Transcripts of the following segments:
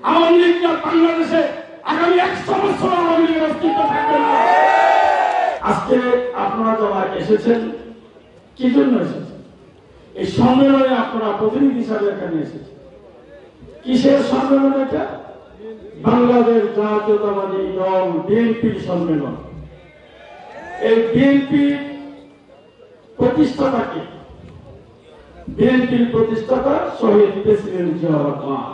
আওয়ামী লীগ বাংলাদেশে আগামী 100 বছর আওয়ামী লীগের অস্তিত্ব থাকবে না। আজকে আপনারা যারা এসেছেন কি জন্য এসেছেন? এই সম্মেলনে আপনারা প্রতিনিধি হিসাবে এখানে এসেছেন। কিসের সম্মেলন এটা? বাংলাদেশ জাতীয়তাবাদী দল বিএনপির সম্মেলন। এই বিএনপি প্রতিষ্ঠাতাকে, বিএনপির প্রতিষ্ঠাতা শহীদ প্রেসিডেন্ট জিয়া রহমান,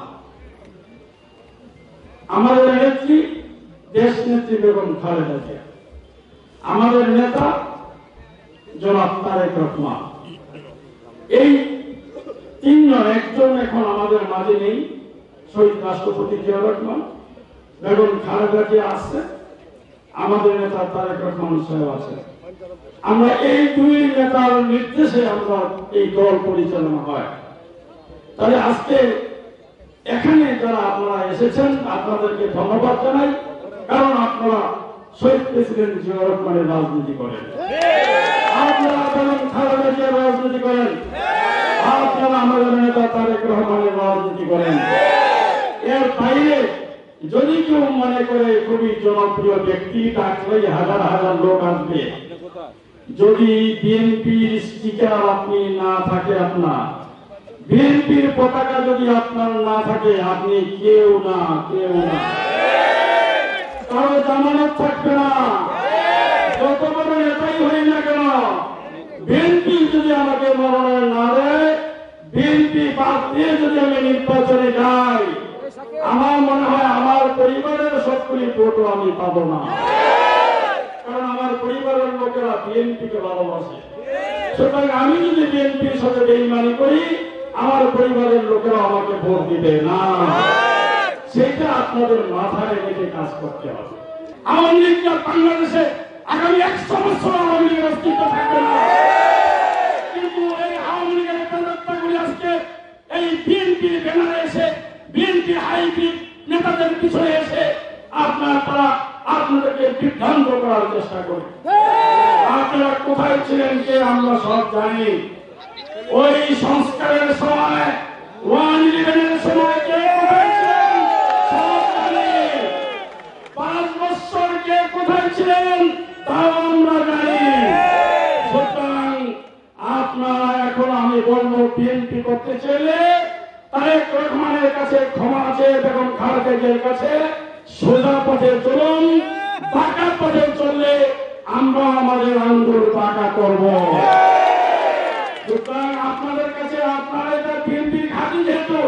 আমাদের নেত্রী দেশ নেত্রী বেগম খালেদা জিয়া, আমাদের নেতা জনাব তারেক রহমান। এই তিনজন, একজন এখন আমাদের মাঝে নেই, শহীদ রাষ্ট্রপতি জিয়া রহমান, বেগম খালেদা জিয়া আছে, আমাদের নেতা তারেক রহমান সাহেব আছে। আমরা এই দুই নেতার নির্দেশে আমরা এই দল পরিচালনা হয়। তাহলে আজকে এখানে যারা আপনারা এসেছেন আপনাদেরকে ধন্যবাদ জানাই, কারণ আপনারা শহীদ প্রেসিডেন্ট জিয়া রহমানের রাজনীতি করেন, আপনারা বেগম খালেদা জিয়ার রাজনীতি করেন, আপনারা আমাদের নেতা তারেক রহমানের রাজনীতি করেন। এর বাইরে যদি কেউ মনে করে খুবই জনপ্রিয় ব্যক্তি ডাকলেই হাজার হাজার লোক আসবে, যদি বিএনপির স্টিকার আপনি না থাকে, আপনার বিএনপির পতাকা যদি আপনার না থাকে, আপনি কেউ না, কেউ না, কারো জামানত থাকবে না। যত বড় নেতাই হই না কেন, বিএনপি যদি আমাকে মনোনয়ন না দেয়, বিএনপি বাদ দিয়ে যদি আমি নির্বাচনে যাই, আমার মনে হয় আমার পরিবারের সবগুলি ভোটও আমি পাবো না, কারণ আমার পরিবারের লোকেরা বিএনপিকে ভালোবাসে। সুতরাং আমি যদি বিএনপির সাথে বেইমানি করি, আমার পরিবারের লোকেরা আমাকে ভোট দিবে না। সেটা আপনাদের মাথায় রেখে কাজ করতে হবে। আওয়ামী লীগ বাংলাদেশে আগামী 100 বছর আওয়ামী লীগের অস্তিত্ব থাকবে না। কিন্তু এই আওয়ামী লীগের নেতাগুলি আজকে এই বিএনপির ব্যানারে এসে, বিএনপি হাইব্রিড নেতাদের পিছনে এসে তারা আপনাদেরকে বিভ্রান্ত করার চেষ্টা করে। আপনারা কোথায় ছিলেন কে আমরা সব জানি। ওই সংস্কারের সময়, 1/11 সময় কে কোথায় ছিলেন সব জানি। 5 বছর কে কোথায় ছিলেন তাও আমরা জানি। সুতরাং আপনারা এখন, আমি বলবো, বিএনপি করতে চাইলে তারেক রহমানের কাছে ক্ষমা আছে, বেগম খালেদা জিয়ার কাছে সোজা পথে চলুন। বাঁকা পথে চললে আমরা আমাদের আঙ্গুল বাঁকা করব। সুতরাং আপনাদের কাছে, আপনারা এটা বিএনপির ঘাঁটি, যেহেতু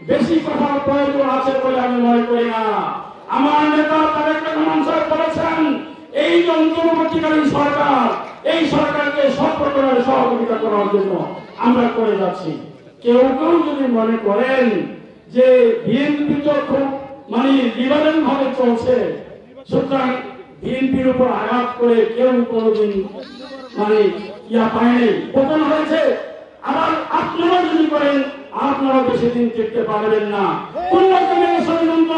বেশি কথার প্রয়োজন আছে বলে আমি মনে করি না। আমার নেতা তারেক রহমান সাহেব বলেছেন, এই অন্তর্বর্তীকালীন সরকার, এই সরকারকে সব প্রকারের সহযোগিতা করার জন্য আমরা করে যাচ্ছি। কেউ কেউ যদি মনে করেন যে বিএনপি তো খুব লিবারেল ভাবে চলছে, সুতরাং বিএনপির উপর আঘাত করে কেউ কোনদিন পায়নি, পতন হয়েছে। আবার আপনারা যদি করেন, আপনারা বেশি দিন টিকতে পারবেন না। কোন রকমের ষড়যন্ত্র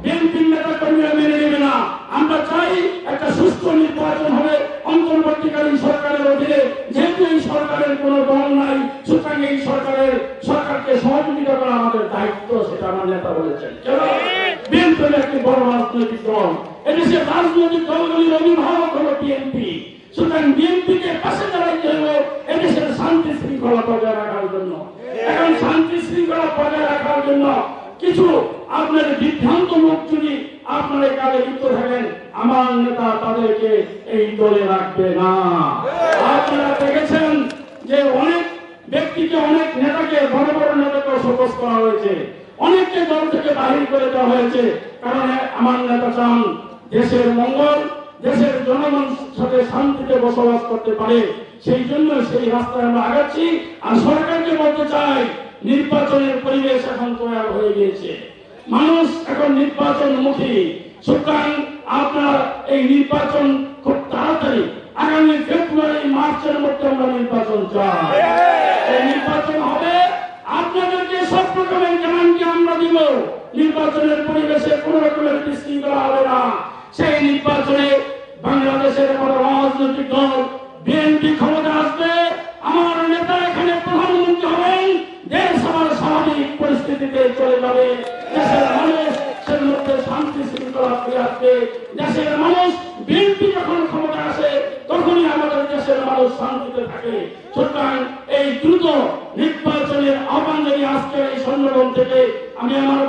বিএনপির নেতা কর্মীরা মেনে নেবে না। আমরা চাই একটা সুস্থ নির্বাচন হবে অন্তর্বর্তীকালীন সরকারের অধীনে। যেহেতু এই সরকারের কোন দল নাই, সুতরাং এই সরকারকে সহযোগিতা করা আমাদের দায়িত্ব, সেটা আমার নেতা বলেছেন। বিএনপি একটি বড় রাজনৈতিক দল, এদেশের রাজনৈতিক দলগুলির অভিভাবক হল বিএনপি। সুতরাং বিএনপিকে পাশে দাঁড়াইতে হলো এদেশের শান্তি শৃঙ্খলা বজায় রাখার জন্য। এখন শান্তি শৃঙ্খলা বজায় রাখার জন্য কিছু আপনার বিভ্রান্ত লোক যদি আপনার এই কাজে লিপ্ত থাকেন, আমার নেতা তাদেরকে এই দলে রাখবে না। আপনারা দেখেছেন যে অনেক ব্যক্তিকে, অনেক নেতাকে, বড় বড় নেতাকে শোকজ করা হয়েছে, অনেককে দল থেকে বাহির করে দেওয়া হয়েছে। কারণ আমার নেতা চান দেশের মঙ্গল, দেশের জনগণ সাথে শান্তিতে বসবাস করতে পারে। সেই জন্য সেই রাস্তায় আমরা আগাচ্ছি। আর সরকারকে বলতে চাই, নির্বাচনের পরিবেশ এখন তৈরি হয়ে গিয়েছে, মানুষ এখন নির্বাচনমুখী। সুতরাং আপনার এই নির্বাচন খুব তাড়াতাড়ি, আগামী ফেব্রুয়ারি মার্চের মধ্যে আমরা নির্বাচন চাই। এই নির্বাচন হবে, আপনাদেরকে সব রকমের গ্যারান্টি আমরা দিব। নির্বাচনের পরিবেশে কোন রকমের বিশৃঙ্খলা হবে না। সেই নির্বাচনে বাংলাদেশের বড় রাজনৈতিক দল বিএনপি ক্ষমতা আসবে, আমার নেতা এখানে প্রধানমন্ত্রী হবেন, দেশ আমার স্বাভাবিক পরিস্থিতিতে চলে যাবে, দেশের মানুষ শৃঙ্খলা আজকে দেশের মানুষ বিএনপি যখন ক্ষমতা আসে তখনই আমাদের দেশের মানুষ শান্তিতে থাকে। সুতরাং এই দ্রুত নির্বাচনের আহ্বান জানিয়ে আজকের এই সম্মেলন থেকে আমি আমার